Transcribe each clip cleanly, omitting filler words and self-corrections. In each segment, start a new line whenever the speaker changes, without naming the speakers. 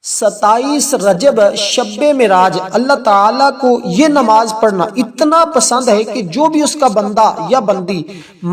27 رجب شب معراج اللہ تعالیٰ کو یہ نماز پڑھنا اتنا پسند ہے کہ جو بھی اس کا بندہ یا بندی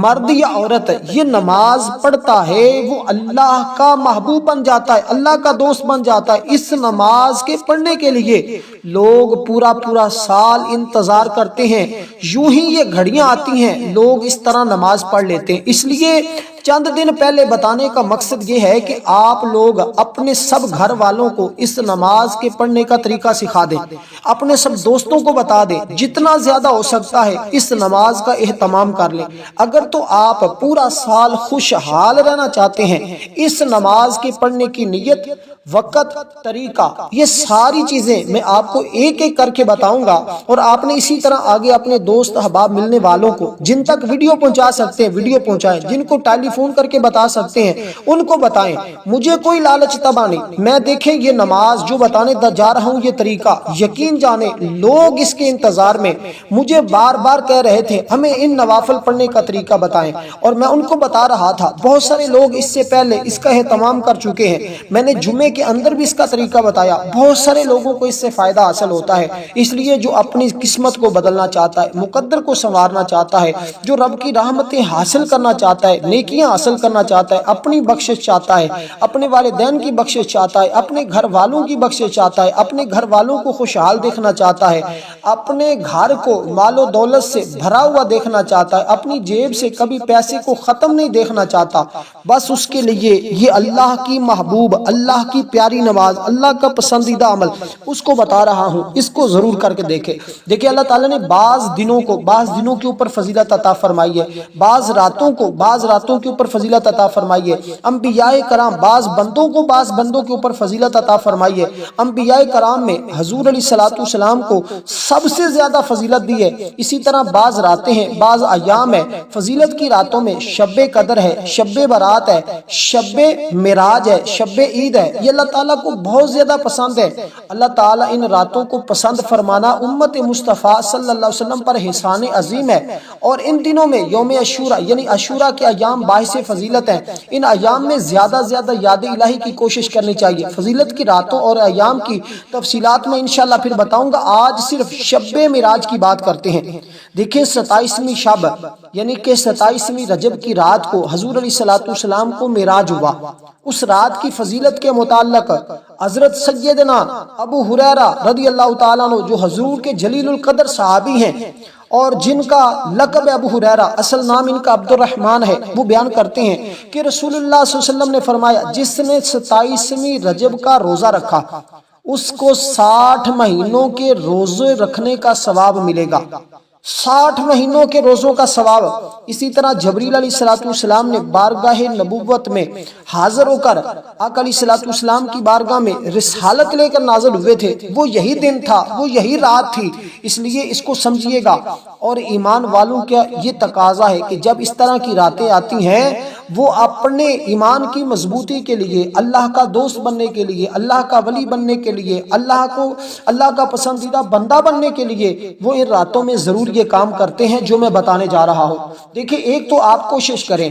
مرد یا عورت یہ نماز پڑھتا ہے وہ اللہ کا محبوب بن جاتا ہے، اللہ کا دوست بن جاتا ہے۔ اس نماز کے پڑھنے کے لیے لوگ پورا سال انتظار کرتے ہیں، یوں ہی یہ گھڑیاں آتی ہیں لوگ اس طرح نماز پڑھ لیتے ہیں۔ اس لیے چند دن پہلے بتانے کا مقصد یہ ہے کہ آپ لوگ اپنے سب گھر والوں کو اس نماز کے پڑھنے کا طریقہ سکھا دیں، اپنے سب دوستوں کو بتا دیں، جتنا زیادہ ہو سکتا ہے اس نماز کا اہتمام کر لیں۔ اگر تو آپ پورا سال خوشحال رہنا چاہتے ہیں، اس نماز کے پڑھنے کی نیت، وقت، طریقہ، یہ ساری چیزیں میں آپ کو ایک ایک کر کے بتاؤں گا، اور آپ نے اسی طرح آگے اپنے دوست احباب ملنے والوں کو جن تک ویڈیو پہنچا سکتے ہیں ویڈیو پہنچائیں، جن کو ٹیلی فون کر کے بتا سکتے ہیں ان کو بتائیں۔ مجھے کوئی لالچ تباہ نہیں، میں دیکھیں یہ نماز جو بتانے جا رہا ہوں یہ طریقہ، یقین جانے لوگ اس کے انتظار میں مجھے بار بار کہہ رہے تھے ہمیں ان نوافل پڑھنے کا طریقہ بتائیں، اور میں ان کو بتا رہا تھا۔ بہت سارے لوگ اس سے پہلے اس کا اہتمام کر چکے ہیں، میں نے جمعے کے اندر بھی اس کا طریقہ بتایا، بہت سارے لوگوں کو اس سے فائدہ حاصل ہوتا ہے۔ اس لیے جو اپنی قسمت کو بدلنا چاہتا ہے، مقدر کو سنوارنا چاہتا ہے، جو رب کی رحمتیں حاصل کرنا چاہتا ہے، نیکیاں حاصل کرنا چاہتا ہے، اپنی بخشش چاہتا ہے، اپنے والدین کی بخشش چاہتا ہے، اپنے گھر والوں کی بخشش چاہتا ہے، اپنے گھر والوں کو خوشحال دیکھنا چاہتا ہے، اپنے گھر کو مال و دولت سے بھرا ہوا دیکھنا چاہتا ہے، اپنی جیب سے کبھی پیسے کو ختم نہیں دیکھنا چاہتا، بس اس کے لیے یہ اللہ کی محبوب، اللہ کی پیاری نماز، اللہ کا پسندیدہ عمل اس کو بتا رہا ہوں، اس کو ضرور کر کے دیکھیں۔ اللہ تعالیٰ نے بعض دنوں کے اوپر فضیلت عطا فرمائی ہے، بعض راتوں کے اوپر فضیلت عطا فرمائی ہے۔ انبیاء کرام بعض بندوں کے اوپر فضیلت عطا فرمائی ہے۔ انبیاء کرام میں حضور علیہ الصلوۃ والسلام کو سب سے زیادہ فضیلت دی ہے۔ اسی طرح بعض راتیں ہیں، بعض ایام ہے، فضیلت کی راتوں میں شب قدر ہے، شب برات ہے، شب معراج ہے، شب عید ہے، یہ اللہ تعالیٰ کو بہت زیادہ پسند ہے۔ اللہ تعالیٰ ان راتوں کو پسند فرمانا امت مصطفیٰ صلی اللہ علیہ وسلم پر احسان عظیم ہے، اور ان دنوں میں یوم عاشوراء یعنی عاشوراء کے ایام باعث فضیلت ہیں۔ ان ایام میں زیادہ یاد الہی کی کوشش کرنی چاہیے۔ فضیلت کی راتوں اور ایام کی تفصیلات میں انشاءاللہ پھر بتاؤں گا، آج صرف شب معراج کی بات کرتے ہیں۔ دیکھیں 27ویں شب یعنی کہ 27ویں رجب کی رات کو حضور علیہ الصلوۃ والسلام کو معراج ہوا۔ اس رات کی فضیلت کے متعلق حضرت سیدنا ابو ہریرہ رضی اللہ تعالیٰ عنہ جو حضور کے جلیل القدر صحابی ہیں، اور جن کا لقب ابو ہریرہ، اصل نام ان کا عبد الرحمن ہے، وہ بیان کرتے ہیں کہ رسول اللہ صلی اللہ علیہ وسلم نے فرمایا جس نے 27ویں رجب کا روزہ رکھا اس کو 60 مہینوں کے روزے رکھنے کا ثواب ملے گا، 60 مہینوں کے روزوں کا ثواب۔ اسی طرح جبریل علیہ الصلوۃ والسلام نے بارگاہ نبوت میں حاضر ہو کر آقا علیہ الصلوۃ والسلام کی بارگاہ میں رسالت لے کر نازل ہوئے تھے، وہ یہی دن تھا، وہ یہی رات تھی، اس لیے اس کو سمجھیے گا۔ اور ایمان والوں کا یہ تقاضا ہے کہ جب اس طرح کی راتیں آتی ہیں وہ اپنے ایمان کی مضبوطی کے لیے، اللہ کا دوست بننے کے لیے، اللہ کا ولی بننے کے لیے، اللہ کا پسندیدہ بندہ بننے کے لیے وہ ان راتوں میں ضرور یہ کام کرتے ہیں جو میں بتانے جا رہا ہوں۔ دیکھیں ایک تو آپ کوشش کریں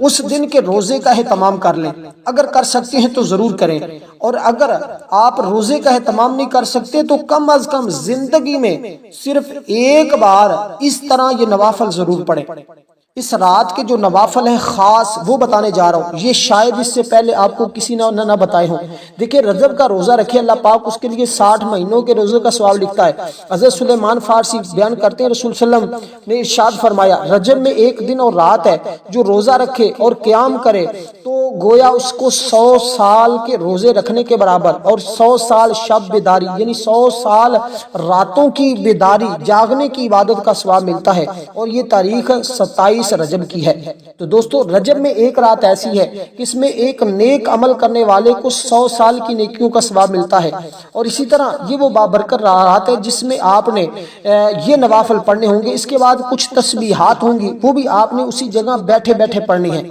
اس دن کے روزے کا اہتمام کر لیں، اگر کر سکتے ہیں تو ضرور کریں، اور اگر آپ روزے کا اہتمام نہیں کر سکتے تو کم از کم زندگی میں صرف ایک بار اس طرح یہ نوافل ضرور پڑھیں۔ اس رات کے جو نوافل ہیں خاص وہ بتانے جا رہا ہوں، یہ شاید اس سے پہلے آپ کو کسی نہ بتائے ہوں۔ دیکھیں رجب کا روزہ رکھے، اللہ پاک اس کے لیے 60 مہینوں کے روزے کا ثواب لکھتا ہے۔ حضرت سلیمان فارسی بیان کرتے ہیں رسول صلی اللہ علیہ وسلم نے ارشاد فرمایا رجب میں ایک دن اور رات ہے، جو روزہ رکھے اور قیام کرے تو گویا اس کو 100 سال کے روزے رکھنے کے برابر، اور 100 سال شب بیداری یعنی 100 سال راتوں کی بیداری جاگنے کی عبادت کا ثواب ملتا ہے، اور یہ تاریخ 27 رجب کی ہے۔ تو دوستو رجب میں ایک رات ایسی ہے کہ اس میں ایک نیک عمل کرنے والے کو 100 سال کی نیکیوں کا ثواب ملتا ہے، اور اسی طرح یہ وہ بابرکت رات ہے جس میں آپ نے یہ نوافل پڑھنے ہوں گے۔ اس کے بعد کچھ تسبیحات ہوں گی، وہ بھی آپ نے اسی جگہ بیٹھے بیٹھے پڑھنی ہے۔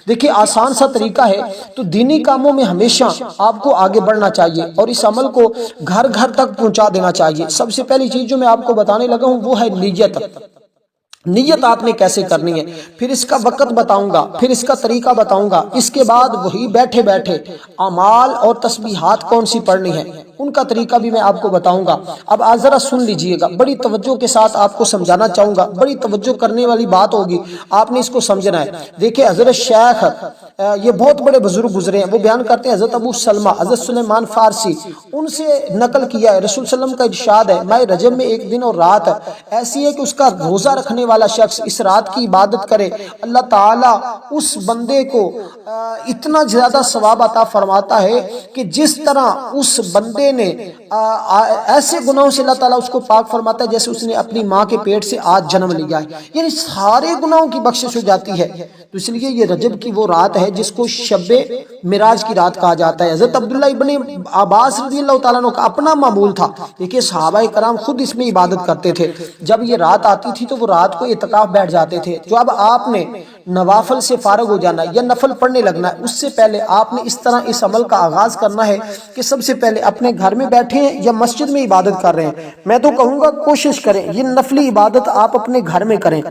دیکھیں آسان سا طریقہ ہے، تو دینی کاموں میں ہمیشہ آپ کو آگے بڑھنا چاہیے اور اس عمل کو گھر گھر تک پہنچا دینا چاہیے۔ سب سے پہلی چیز جو میں آپ کو بتانے لگا ہوں وہ ہے نیت۔ نیت آپ نے کیسے کرنی ہے، پھر اس کا وقت بتاؤں گا، پھر اس کا طریقہ بتاؤں گا، اس کے بعد وہی بیٹھے بیٹھے اعمال اور تسبیحات کون سی پڑھنی ہے ان کا طریقہ بھی میں آپ کو بتاؤں گا۔ اب آج ذرا سن لیجئے گا، بڑی توجہ کے ساتھ آپ کو سمجھانا چاہوں گا، بڑی توجہ کرنے والی بات ہوگی، آپ نے اس کو سمجھنا ہے۔ دیکھیں حضرت شیخ یہ بہت بڑے بزرگ گزرے ہیں، وہ بیان کرتے ہیں حضرت ابو سلمہ حضرت سلیمان فارسی، ان سے نقل کیا ہے، رسول صلی اللہ علیہ وسلم کا ارشاد ہے ماہ رجب میں ایک دن اور رات ایسی ہے کہ اس کا روزہ رکھنے والا شخص اس رات کی عبادت کرے، اللہ تعالیٰ اس بندے کو اتنا زیادہ ثواب عطا فرماتا ہے کہ جس طرح اس بندے نے ایسے گناہوں سے اللہ تعالیٰ اس کو پاک فرماتا ہے جیسے اس نے اپنی ماں کے پیٹ سے آج جنم لیا ہے، یعنی سارے گناہوں کی بخشش ہو جاتی ہے۔ تو اس لیے یہ رجب کی وہ رات ہے جس کو شب معراج کی رات کہا جاتا ہے۔ حضرت عبداللہ ابن عباس رضی اللہ تعالیٰ عنہ کا اپنا معمول تھا، دیکھیے صحابہ کرام خود اس میں عبادت کرتے تھے، جب یہ رات آتی تھی تو وہ رات کو اعتکاف بیٹھ جاتے تھے۔ جو اب آپ نے نوافل سے فارغ ہو جانا ہے یا نفل پڑھنے لگنا ہے، اس سے پہلے آپ نے اس طرح اس عمل کا آغاز کرنا ہے کہ سب سے پہلے اپنے گھر میں بیٹھے ہیں یا مسجد میں عبادت کر رہے ہیں، میں تو کہوں گا کوشش کریں یہ نفلی عبادت آپ اپنے گھر میں کریں،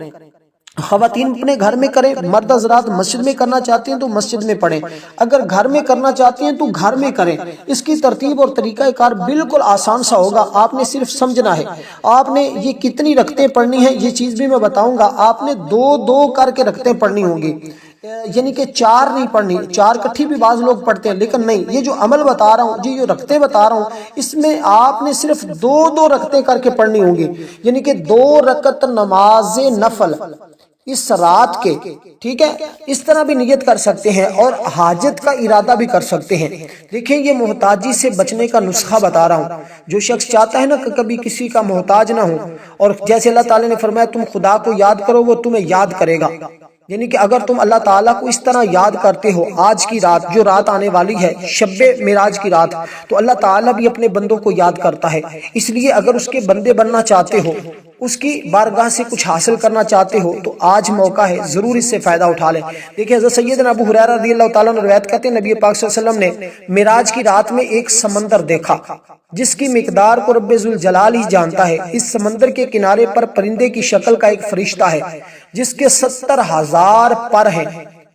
خواتین اپنے گھر میں کریں، مرد حضرات مسجد میں کرنا چاہتے ہیں تو مسجد میں پڑھیں، اگر گھر میں کرنا چاہتے ہیں تو گھر میں کریں۔ اس کی ترتیب اور طریقہ کار بالکل آسان سا ہوگا، آپ نے صرف سمجھنا ہے۔ آپ نے یہ کتنی رکعتیں پڑھنی ہیں یہ چیز بھی میں بتاؤں گا، آپ نے دو دو کر کے رکعتیں پڑھنی ہوں گی، یعنی کہ چار نہیں پڑھنی، چار کٹھی بھی بعض لوگ پڑھتے ہیں لیکن نہیں، یہ جو عمل بتا رہا ہوں، جو رکعتیں بتا رہا ہوں، اس میں آپ نے صرف دو دو رکعتیں کر کے پڑھنی ہوں گی، یعنی کہ 2 رکعت نماز نفل اس رات کے، ٹھیک ہے، اس طرح بھی نیت کر سکتے ہیں اور حاجت کا ارادہ بھی کر سکتے ہیں۔ دیکھیں یہ محتاجی سے بچنے کا نسخہ بتا رہا ہوں، جو شخص چاہتا ہے نا کہ کبھی کسی کا محتاج نہ ہو، اور جیسے اللہ تعالیٰ نے فرمایا تم خدا کو یاد کرو وہ تمہیں یاد کرے گا، یعنی کہ اگر تم اللہ تعالیٰ کو اس طرح یاد کرتے ہو، آج کی رات جو رات آنے والی ہے شب معراج کی رات، تو اللہ تعالیٰ بھی اپنے بندوں کو یاد کرتا ہے۔ اس لیے اگر اس کے بندے بننا چاہتے ہو، اس کی بارگاہ سے کچھ حاصل کرنا چاہتے ہو تو آج موقع ہے، ضرور اس سے فائدہ اٹھا لیں۔ دیکھیں حضرت سیدنا ابو ہریرہ رضی اللہ تعالیٰ عنہ روایت کرتے ہیں نبی پاک صلی اللہ علیہ وسلم نے معراج کی رات میں ایک سمندر دیکھا جس کی مقدار کو رب ذوالجلال ہی جانتا ہے۔ اس سمندر کے کنارے پر پرندے کی شکل کا ایک فرشتہ ہے جس کے 70,000 پر ہیں۔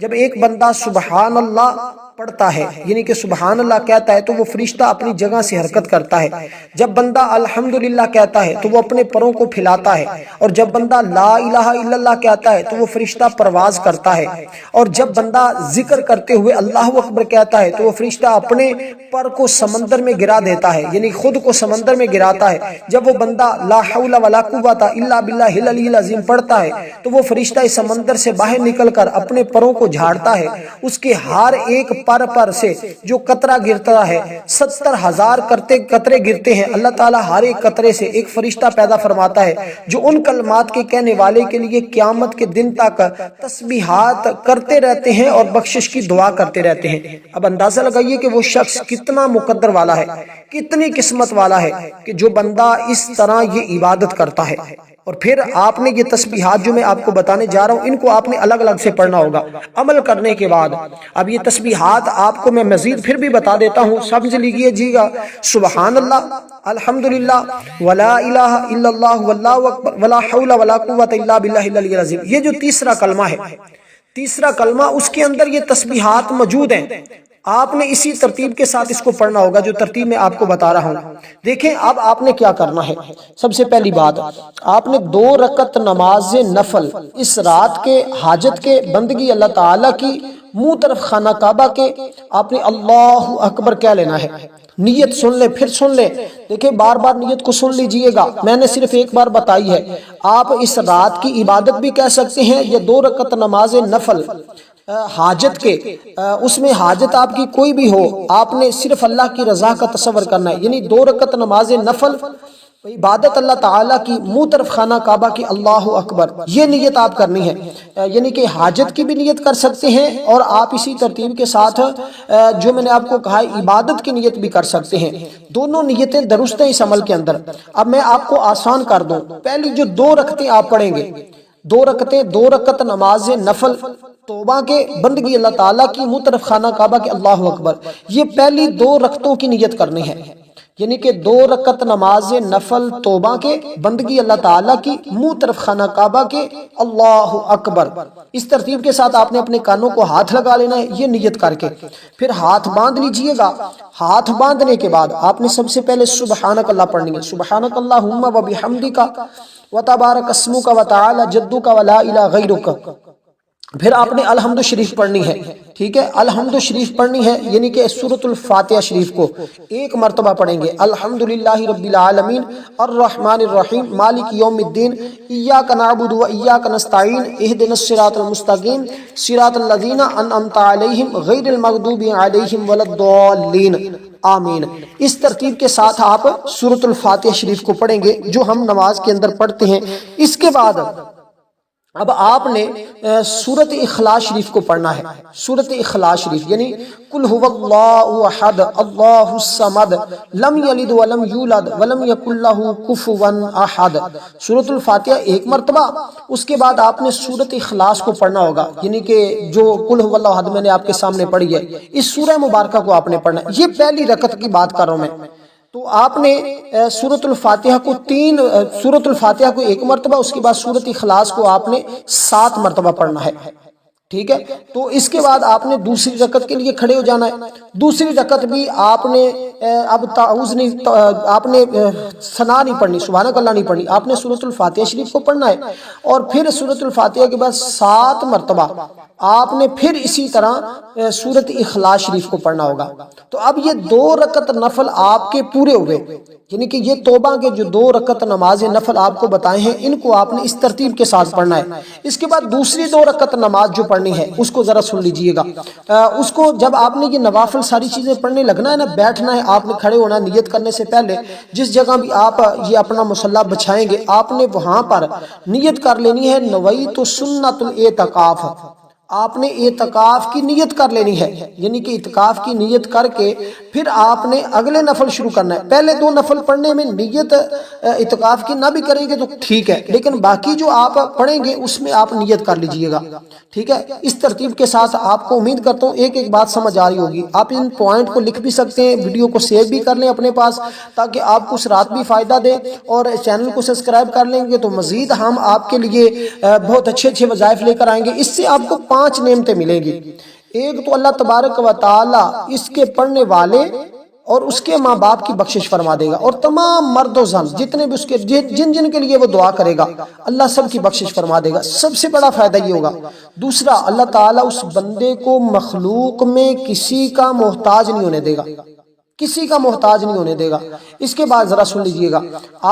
جب ایک بندہ سبحان اللہ پڑھتا ہے، یعنی کہ سبحان اللہ کہتا ہے، تو وہ فرشتہ اپنی جگہ سے حرکت کرتا ہے۔ جب بندہ الحمدللہ کہتا ہے تو وہ اپنے پروں کو پھیلاتا ہے، اور جب بندہ لا الہ الا اللہ کہتا ہے تو وہ فرشتہ پرواز کرتا ہے، اور جب بندہ ذکر کرتے ہوئے اللہ اکبر کہتا ہے تو وہ فرشتہ اپنے پر کو سمندر میں گرا دیتا ہے، یعنی خود کو سمندر میں گراتا ہے۔ جب وہ بندہ لا حول ولا قوت الا باللہ العلی العظیم پڑھتا ہے تو وہ فرشتہ اس سمندر سے باہر نکل کر اپنے پروں کو جھاڑتا ہے، اس کے ہر ایک پر سے جو قطرہ گرتا ہے 70,000 قطرے گرتے ہیں، اللہ تعالیٰ ہر ایک قطرے سے ایک فرشتہ پیدا فرماتا ہے جو ان کلمات کے کہنے والے کے لیے قیامت کے دن تک تسبیحات کرتے رہتے ہیں اور بخشش کی دعا کرتے رہتے ہیں۔ اب اندازہ لگائیے کہ وہ شخص کتنا مقدر والا ہے، کتنی قسمت والا ہے کہ جو بندہ اس طرح یہ عبادت کرتا ہے۔ اور پھر آپ نے یہ تسبیحات جو میں آپ کو بتانے جا رہا ہوں ان کو آپ نے الگ الگ سے پڑھنا ہوگا عمل کرنے کے بعد۔ اب یہ تسبیحات آپ کو میں مزید پھر بھی بتا دیتا ہوں، سمجھ لیجیے جی گا۔ سبحان اللہ، الحمدللہ، ولا الہ الا اللہ، واللہ اکبر، ولا حول ولا قوت الا باللہ العلی العظیم، یہ جو تیسرا کلمہ ہے، تیسرا کلمہ اس کے اندر یہ تسبیحات موجود ہیں، آپ نے اسی ترتیب کے ساتھ اس کو پڑھنا ہوگا جو ترتیب میں آپ کو بتا رہا ہوں۔ دیکھیں اب آپ نے کیا کرنا ہے، سب سے پہلی بات آپ نے 2 رکعت نماز نفل اس رات کے حاجت کے بندگی اللہ تعالیٰ کی منہ طرف خانہ کعبہ کے آپ نے اللہ اکبر کہہ لینا ہے۔ نیت سن لیں، پھر سن لیں، دیکھیں بار بار نیت کو سن لیجئے گا، میں نے صرف ایک بار بتائی ہے۔ آپ اس رات کی عبادت بھی کہہ سکتے ہیں یا 2 رکعت نماز نفل حاجت کے، اس میں حاجت آپ کی کوئی بھی ہو، آپ نے صرف اللہ کی رضا کا تصور کرنا ہے، یعنی 2 رکعت نماز نفل عبادت اللہ تعالیٰ کی منہ طرف خانہ کعبہ کی اللہ اکبر، یہ نیت آپ کرنی ہے، یعنی کہ حاجت کی بھی نیت کر سکتے ہیں اور آپ اسی ترتیب کے ساتھ جو میں نے آپ کو کہا عبادت کی نیت بھی کر سکتے ہیں، دونوں نیتیں درست ہیں اس عمل کے اندر۔ اب میں آپ کو آسان کر دوں، پہلی جو 2 رکعتیں آپ پڑھیں گے، 2 رکعتیں، 2 رکعت نماز نفل توبہ کے بندگی اللہ تعالیٰ کی منہ طرف خانہ کعبہ کے اللہ اکبر، یہ پہلی 2 رکعتوں کی نیت کرنی ہے۔ یعنی کہ 2 رکعت نماز نفل توبہ کے، بندگی اللہ تعالیٰ کی، منہ طرف خانہ کعبہ کے، اللہ اکبر، اس ترتیب کے ساتھ آپ نے اپنے کانوں کو ہاتھ لگا لینا ہے، یہ نیت کر کے پھر ہاتھ باندھ لیجئے گا۔ ہاتھ باندھنے کے بعد آپ نے سب سے پہلے سبحانک اللہ پڑھنی ہے، سبحانک اللہم و بحمدک و تبارک اسمک و تعالی جدک و لا الہ غیرک۔ پھر آپ نے الحمد شریف پڑھنی ہے، ٹھیک ہے، الحمد شریف پڑھنی ہے، یعنی کہ سورۃ الفاتحہ شریف کو 1 مرتبہ پڑھیں گے۔ الحمدللہ رب العالمین الرحمن الرحیم مالک یوم الدین ایاک نعبد و ایاک نستعین اہدنا الصراط المستقیم صراط الذین انعمت علیہم غیر المغضوب علیہم ولا الضالین آمین۔ اس ترتیب کے ساتھ آپ سورۃ الفاتحہ شریف کو پڑھیں گے جو ہم نماز کے اندر پڑھتے ہیں۔ اس کے بعد اب آپ نے سورۃ اخلاص شریف کو پڑھنا ہے، سورۃ اخلاص شریف یعنی قل هو اللہ احد اللہ الصمد لم یلد ولم یولد ولم یکن له کفوا احد، سورۃ الفاتحہ 1 مرتبہ، اس کے بعد آپ نے سورۃ اخلاص کو پڑھنا ہوگا، یعنی کہ جو قل هو اللہ احد میں نے آپ کے سامنے پڑھی ہے، اس سورہ مبارکہ کو آپ نے پڑھنا ہے۔ یہ پہلی رکعت کی بات کر رہا ہوں میں، تو آپ نے سورۃ الفاتحہ کو 1 مرتبہ، اس کے بعد سورۃ اخلاص کو آپ نے 7 مرتبہ پڑھنا ہے، ٹھیک ہے۔ تو اس کے بعد آپ نے دوسری رکعت کے لیے کھڑے ہو جانا ہے۔ دوسری رکعت بھی آپ نے اب تعوذ نہیں، آپ نے ثنا نہیں پڑھنی، سبحانک اللہ نہیں پڑھنی، آپ نے سورۃ الفاتحہ شریف کو پڑھنا ہے، اور پھر سورۃ الفاتحہ کے بعد 7 مرتبہ آپ نے پھر اسی طرح سورۃ اخلاص شریف کو پڑھنا ہوگا۔ تو اب یہ 2 رکعت نفل آپ کے پورے ہوئے، یعنی کہ یہ توبہ کے جو 2 رکعت نماز نفل آپ کو بتائے ہیں، ان کو آپ نے اس ترتیب کے ساتھ پڑھنا ہے۔ اس کے بعد دوسری 2 رکعت نماز جو پڑھنی ہے اس کو ذرا سن لیجئے گا۔ اس کو جب آپ نے یہ نوافل ساری چیزیں پڑھنے لگنا ہے نا، بیٹھنا ہے، آپ نے کھڑے ہونا نیت کرنے سے پہلے، جس جگہ بھی آپ یہ اپنا مصلی بچھائیں گے آپ نے وہاں پر نیت کر لینی ہے نویت سنت الاعتکاف، آپ نے اعتکاف کی نیت کر لینی ہے، یعنی کہ اعتکاف کی نیت کر کے پھر آپ نے اگلے نفل شروع کرنا ہے۔ پہلے 2 نفل پڑھنے میں نیت اعتکاف کی نہ بھی کریں گے تو ٹھیک ہے، لیکن باقی جو آپ پڑھیں گے اس میں آپ نیت کر لیجئے گا، ٹھیک ہے۔ اس ترتیب کے ساتھ آپ کو امید کرتا ہوں ایک بات سمجھ آ رہی ہوگی۔ آپ ان پوائنٹ کو لکھ بھی سکتے ہیں، ویڈیو کو سیو بھی کر لیں اپنے پاس تاکہ آپ کو اس رات بھی فائدہ دے، اور چینل کو سبسکرائب کر لیں گے تو مزید ہم آپ کے لیے بہت اچھے وظائف لے کر آئیں گے۔ اس سے آپ کو 5 نعمتیں ملیں گی۔ ایک تو اللہ تبارک و تعالی اس کے پڑھنے والے اور اس کے ماں باپ کی بخشش فرما دے گا، اور تمام مرد و زن جتنے بھی اس کے جن کے لیے وہ دعا کرے گا اللہ سب کی بخشش فرما دے گا۔ سب سے بڑا فائدہ یہ ہوگا۔ دوسرا، اللہ تعالیٰ اس بندے کو مخلوق میں کسی کا محتاج نہیں ہونے دے گا، کسی کا محتاج نہیں ہونے دے گا۔ اس کے بعد ذرا سن لیجئے گا،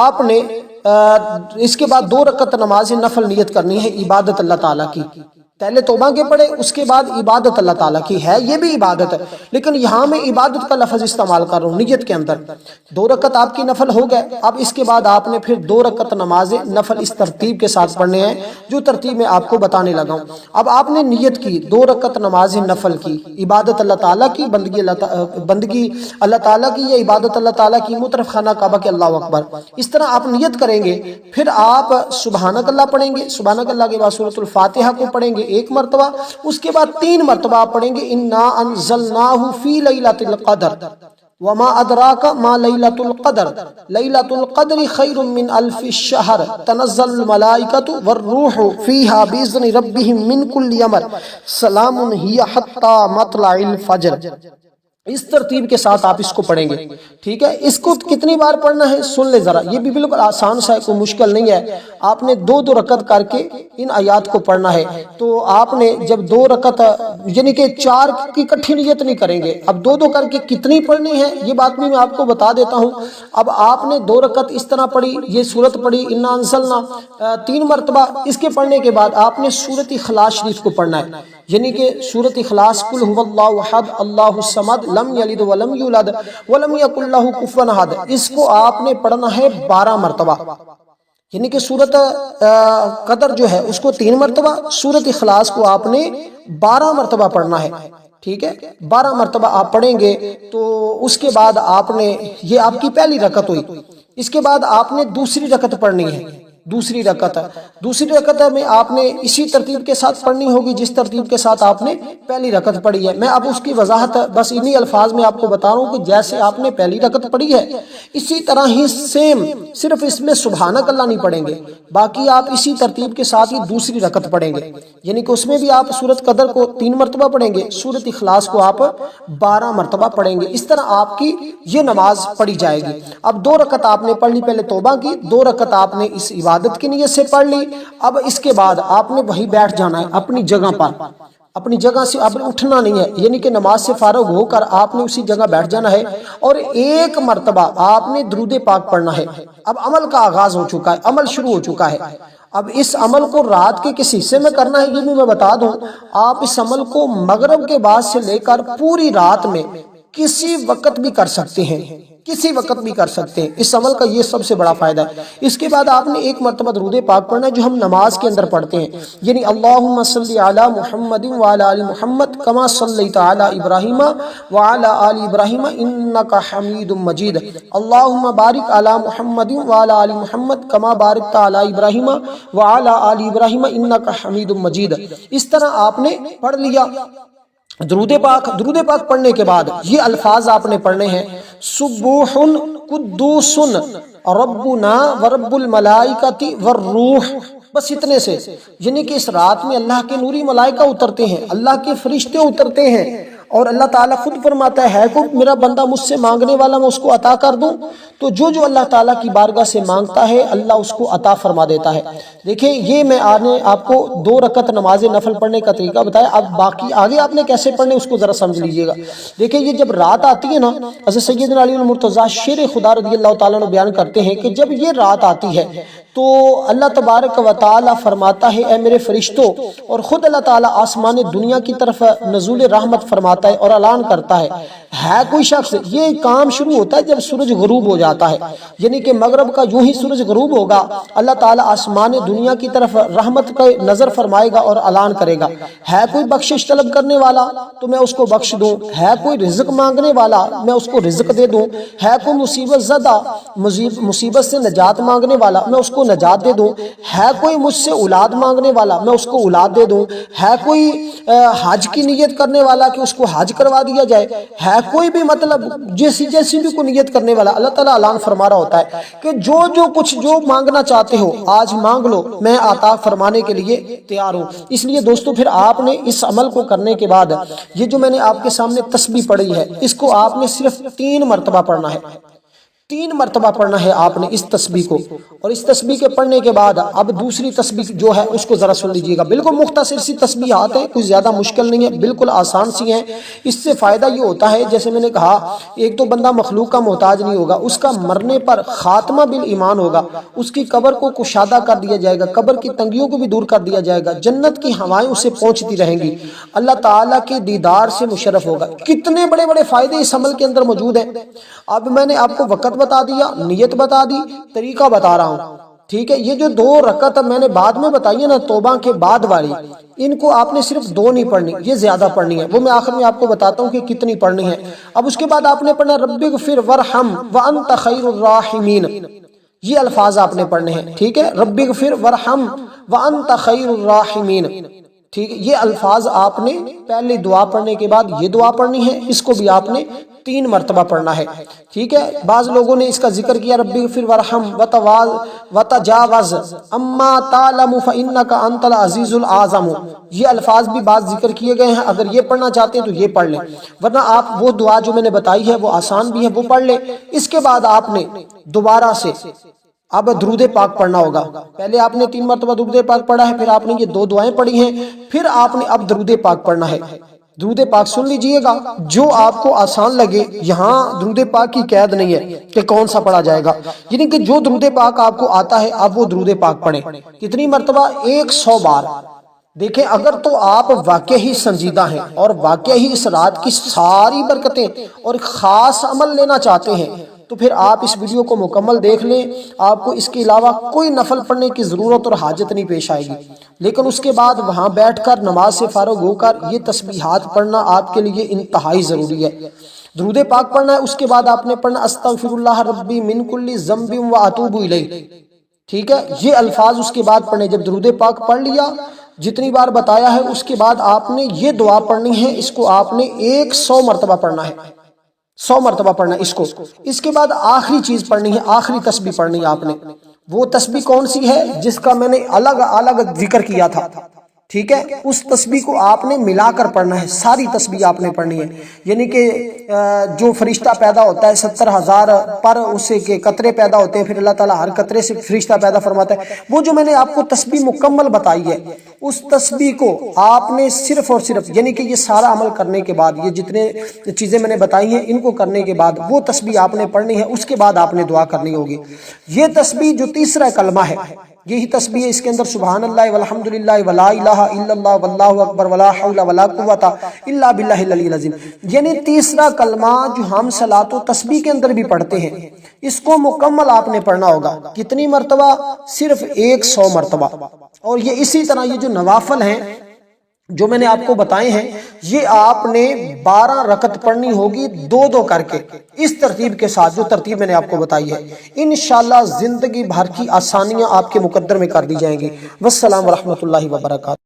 آپ نے اس کے بعد 2 رکعت نماز نفل نیت کرنی ہے عبادت اللہ تعالیٰ کی۔ پہلے توبہ کے پڑھے، اس کے بعد عبادت اللہ تعالیٰ کی ہے، یہ بھی عبادت ہے، لیکن یہاں میں عبادت کا لفظ استعمال کر رہا ہوں نیت کے اندر۔ 2 رکعت آپ کی نفل ہو گئے، اب اس کے بعد آپ نے پھر 2 رکعت نماز نفل اس ترتیب کے ساتھ پڑھنے ہیں جو ترتیب میں آپ کو بتانے لگا ہوں۔ اب آپ نے نیت کی 2 رکعت نماز نفل کی، عبادت اللہ تعالیٰ کی، بندگی اللہ تعالیٰ کی یا عبادت اللہ تعالیٰ کی، مطرف خانہ کعبہ کے، اللہ اکبر، اس طرح آپ نیت کریں گے۔ پھر آپ سبحانک اللہ پڑھیں گے، سبحانک اللہ کے بعد سورۃ الفاتحہ کو پڑھیں گے 1 مرتبہ، اس کے بعد 3 مرتبہ آپ پڑھیں گے انا انزلناہ فی لیلۃ القدر وما ادراک ما لیلۃ القدر لیلۃ القدر خیر من الف الشہر تنزل الملائکۃ والروح فیہا باذن ربہم من کل امر سلام ہی حتی مطلع الفجر۔ اس ترتیب کے ساتھ آپ اس کو پڑھیں گے، ٹھیک ہے۔ اس کو کتنی بار پڑھنا ہے سن لے ذرا، یہ بھی بالکل آسان سا ہے، کوئی مشکل نہیں ہے۔ آپ نے 2 رکعت کر کے ان آیات کو پڑھنا ہے۔ تو آپ نے جب 2 رکعت یعنی کہ 4 کی اکٹھی نیت نہیں کریں گے، اب 2 کر کے کتنی پڑھنی ہے یہ بات بھی میں آپ کو بتا دیتا ہوں۔ اب آپ نے 2 رکعت اس طرح پڑھی، یہ سورت پڑھی انا انزلنا 3 مرتبہ، اس کے پڑھنے کے بعد آپ نے سورۃ اخلاص شریف کو پڑھنا ہے، یعنی کہ سورۃ اخلاص قل هو اللہ احد اللہ الصمد لم یلد ولم یولد ولم یکن له کفوا احد، اس کو آپ نے پڑھنا ہے 12 مرتبہ، یعنی کہ سورۃ قدر جو ہے اس کو 3 مرتبہ، سورۃ اخلاص کو آپ نے 12 مرتبہ پڑھنا ہے، ٹھیک ہے۔ 12 مرتبہ آپ پڑھیں گے تو اس کے بعد آپ نے، یہ آپ کی پہلی رکعت ہوئی، اس کے بعد آپ نے دوسری رکعت پڑھنی ہے، دوسری رکعت میں آپ نے اسی ترتیب کے ساتھ پڑھنی ہوگی جس ترتیب کے ساتھ آپ نے پہلی رکعت پڑھی ہے۔ میں اب اس کی وضاحت بس انہی الفاظ میں آپ کو بتا رہا ہوں کہ جیسے آپ نے پہلی رکعت پڑھی ہے اسی طرح ہی سیم، صرف اس میں سبحانک اللہ نہیں پڑھیں گے، باقی آپ اسی ترتیب کے ساتھ ہی دوسری رکعت پڑھیں گے، یعنی کہ اس میں بھی آپ سورۃ قدر کو 3 مرتبہ پڑھیں گے، سورۃ اخلاص کو آپ 12 مرتبہ پڑھیں گے۔ اس طرح آپ کی یہ نماز پڑھی جائے گی۔ اب 2 رکعت آپ نے پڑھ لی، پہلے توبہ کی، 2 رکعت آپ نے اس عبادت کی نیت سے پڑھ لی۔ اب اس کے بعد آپ نے وہیں بیٹھ جانا ہے اپنی جگہ پر، اپنی جگہ سے آپ نے اٹھنا نہیں ہے، یعنی کہ نماز سے فارغ ہو کر آپ نے اسی جگہ بیٹھ جانا ہے اور 1 مرتبہ آپ نے درود پاک پڑھنا ہے۔ اب عمل کا آغاز ہو چکا ہے، عمل شروع ہو چکا ہے۔ اب اس عمل کو رات کے کس حصے میں کرنا ہے یہ بھی میں بتا دوں، آپ اس عمل کو مغرب کے بعد سے لے کر پوری رات میں کسی وقت بھی کر سکتے ہیں، کسی وقت بھی کر سکتے ہیں۔ اس عمل کا یہ سب سے بڑا فائدہ ہے۔ اس کے بعد آپ نے 1 مرتبہ درود پاک پڑھنا ہے جو ہم نماز کے اندر پڑھتے ہیں، یعنی اللہم صلی علی محمد وعلی آل محمد کما صلیت علی ابراہیم وعلی آل ابراہیم انک حمید مجید، اللہم بارک علی محمد وعلی آل محمد کما بارکت علی ابراہیم وعلی آل ابراہیم انک حمید مجید۔ اس طرح آپ نے پڑھ لیا درود پاک پڑھنے کے بعد یہ الفاظ آپ نے پڑھنے ہیں، سبوح قدوس ربنا ورب الملائکۃ والروح، بس اتنے سے، یعنی کہ اس رات میں اللہ کے نوری ملائکہ اترتے ہیں، اللہ کے فرشتے اترتے ہیں، اور اللہ تعالیٰ خود فرماتا ہے کہ میرا بندہ مجھ سے مانگنے والا میں اس کو عطا کر دوں، تو جو اللہ تعالیٰ کی بارگاہ سے مانگتا ہے اللہ اس کو عطا فرما دیتا ہے۔ دیکھیں یہ میں آپ کو 2 رکعت نماز نفل پڑھنے کا طریقہ بتایا، اب باقی آگے آپ نے کیسے پڑھنے اس کو ذرا سمجھ لیجئے گا۔ دیکھیں یہ جب رات آتی ہے نا، حضرت سیدنا علی المرتضیٰ شیر خدا رضی اللہ تعالیٰ عنہ بیان کرتے ہیں کہ جب یہ رات آتی ہے تو اللہ تبارک و تعالیٰ فرماتا ہے اے میرے فرشتوں، اور خود اللہ تعالیٰ آسمان دنیا کی طرف نزول رحمت فرماتا ہے اور اعلان کرتا ہے کوئی شخص، یہ کام شروع ہوتا ہے جب سورج غروب ہو جاتا ہے، یعنی کہ مغرب کا جو ہی سورج غروب ہوگا اللہ تعالیٰ آسمان دنیا کی طرف رحمت کا نظر فرمائے گا اور اعلان کرے گا، ہے کوئی بخشش طلب کرنے والا تو میں اس کو بخش دوں، ہے کوئی رزق مانگنے والا میں اس کو رزق دے دوں، ہے کوئی مصیبت زدہ مصیبت سے نجات مانگنے والا میں اس کو نجات دے دوں، ہے کوئی مجھ سے اولاد مانگنے والا میں اس کو اولاد دے دوں، ہے کوئی حج کی نیت کرنے والا کہ اس کو حج کروا دیا جائے، ہے کوئی بھی مطلب جیسی بھی کوئی نیت کرنے والا، اللہ تعالیٰ اعلان فرما رہا ہوتا ہے کہ جو مانگنا چاہتے ہو آج مانگ لو، میں عطا فرمانے کے لیے تیار ہوں۔ اس لیے دوستو پھر آپ نے اس عمل کو کرنے کے بعد یہ جو میں نے آپ کے سامنے تسبیح پڑھی ہے اس کو آپ نے صرف 3 مرتبہ پڑھنا ہے، 3 مرتبہ پڑھنا ہے آپ نے اس تسبیح کو، اور اس تسبیح کے پڑھنے کے بعد اب دوسری تسبیح جو ہے اس کو ذرا سن لیجئے گا، بالکل مختصر سی تسبیحات ہیں، کچھ زیادہ مشکل نہیں ہے، بالکل آسان سی ہیں۔ اس سے فائدہ یہ ہوتا ہے جیسے میں نے کہا ایک تو بندہ مخلوق کا محتاج نہیں ہوگا، اس کا مرنے پر خاتمہ بالایمان ہوگا، اس کی قبر کو کشادہ کر دیا جائے گا، قبر کی تنگیوں کو بھی دور کر دیا جائے گا، جنت کی ہوائیں اسے پہنچتی رہیں گی، اللہ تعالیٰ کے دیدار سے مشرف ہوگا۔ کتنے بڑے بڑے فائدے اس عمل کے اندر موجود ہیں۔ اب میں نے آپ کو وقت بتا دیا، نیت بتا دی، طریقہ بتا رہا ہوں، ٹھیک ہے۔ یہ جو 2 رکعت میں نے بعد میں بتائی ہے نا توبہ کے بعد والی، ان کو آپ نے صرف 2 نہیں پڑھنی، یہ زیادہ پڑھنی ہے، وہ میں آخر میں آپ کو بتاتا ہوں کہ کتنی پڑھنی ہے۔ اب اس کے بعد آپ نے پڑھنا رب اغفر وارحم وانت خیر الراحمین، یہ الفاظ آپ نے پڑھنے ہیں، ٹھیک ہے، رب اغفر وارحم وانت خیر الراحمین، ٹھیک ہے۔ یہ الفاظ آپ نے پہلے دعا پڑھنے کے بعد یہ دعا پڑھنی ہے، اس کو بھی آپ نے 3 مرتبہ پڑھنا ہے، ٹھیک ہے۔ بعض لوگوں نے اس کا ذکر کیا رب اغفر وارحم وتجاوز اما تعلم فانک انت العزیز الاعظم، یہ الفاظ بھی بعض ذکر کیے گئے ہیں، اگر یہ پڑھنا چاہتے ہیں تو یہ پڑھ لیں، ورنہ آپ وہ دعا جو میں نے بتائی ہے وہ آسان بھی ہے وہ پڑھ لیں۔ اس کے بعد آپ نے دوبارہ سے اب درود پاک پڑھنا ہوگا، پہلے آپ نے 3 مرتبہ درود پاک پڑھا ہے، پھر آپ نے یہ 2 دعائیں پڑھی ہیں، پھر آپ نے اب درود پاک پڑھنا ہے۔ درود پاک سن لیجئے گا، جو آپ کو آسان لگے، یہاں درود پاک کی قید نہیں ہے کہ کون سا پڑھا جائے گا، یعنی کہ جو درود پاک آپ کو آتا ہے آپ وہ درود پاک پڑھیں۔ کتنی مرتبہ؟ 100 بار۔ دیکھیں اگر تو آپ واقع ہی سنجیدہ ہیں اور واقع ہی اس رات کی ساری برکتیں اور خاص عمل لینا چاہتے ہیں تو پھر آپ اس ویڈیو کو مکمل دیکھ لیں، آپ کو اس کے علاوہ کوئی نفل پڑھنے کی ضرورت اور حاجت نہیں پیش آئے گی، لیکن اس کے بعد وہاں بیٹھ کر نماز سے فارغ ہو کر یہ تسبیحات پڑھنا آپ کے لیے انتہائی ضروری ہے۔ درود پاک پڑھنا ہے، اس کے بعد آپ نے پڑھنا استغفر اللہ ربی من کل ذنب و اتوب الیہ، ٹھیک ہے، یہ الفاظ اس کے بعد پڑھنے، جب درود پاک پڑھ لیا جتنی بار بتایا ہے، اس کے بعد آپ نے یہ دعا پڑھنی ہے، اس کو آپ نے 100 مرتبہ پڑھنا ہے، 100 مرتبہ پڑھنا ہے اس کو۔ اس کے بعد آخری چیز پڑھنی ہے، آخری تسبیح پڑھنی ہے آپ نے۔ وہ تسبیح کون سی ہے جس کا میں نے الگ الگ ذکر کیا تھا، ٹھیک ہے، اس تسبیح کو آپ نے ملا کر پڑھنا ہے، ساری تسبیح آپ نے پڑھنی ہے۔ یعنی کہ جو فرشتہ پیدا ہوتا ہے 70,000 پر اس سے کے قطرے پیدا ہوتے ہیں، پھر اللہ تعالیٰ ہر قطرے سے فرشتہ پیدا فرماتا ہے، وہ جو میں نے آپ کو تسبیح مکمل بتائی ہے، اس تسبیح کو آپ نے صرف اور صرف، یعنی کہ یہ سارا عمل کرنے کے بعد، یہ جتنے چیزیں میں نے بتائی ہیں ان کو کرنے کے بعد وہ تسبیح آپ نے پڑھنی ہے، اس کے بعد آپ نے دعا کرنی ہوگی۔ یہ تسبیح جو تیسرا کلمہ ہے، یہی تسبیح ہے، اس کے اندر سبحان اللہ والحمدللہ ولا الہ الا اللہ واللہ اکبر ولا حول ولا قوت الا باللہ العلی العظیم، یعنی تیسرا کلمہ جو ہم صلاۃ و تسبیح کے اندر بھی پڑھتے ہیں، اس کو مکمل آپ نے پڑھنا ہوگا۔ کتنی مرتبہ؟ صرف 100 مرتبہ۔ اور یہ اسی طرح یہ جو نوافل ہیں جو میں نے آپ کو بتائے ہیں، یہ آپ نے 12 رکعت پڑھنی ہوگی، 2 کر کے، اس ترتیب کے ساتھ جو ترتیب میں نے آپ کو بتائی ہے۔ انشاءاللہ زندگی بھر کی آسانیاں آپ کے مقدر میں کر دی جائیں گی۔ والسلام ورحمۃ اللہ وبرکاتہ۔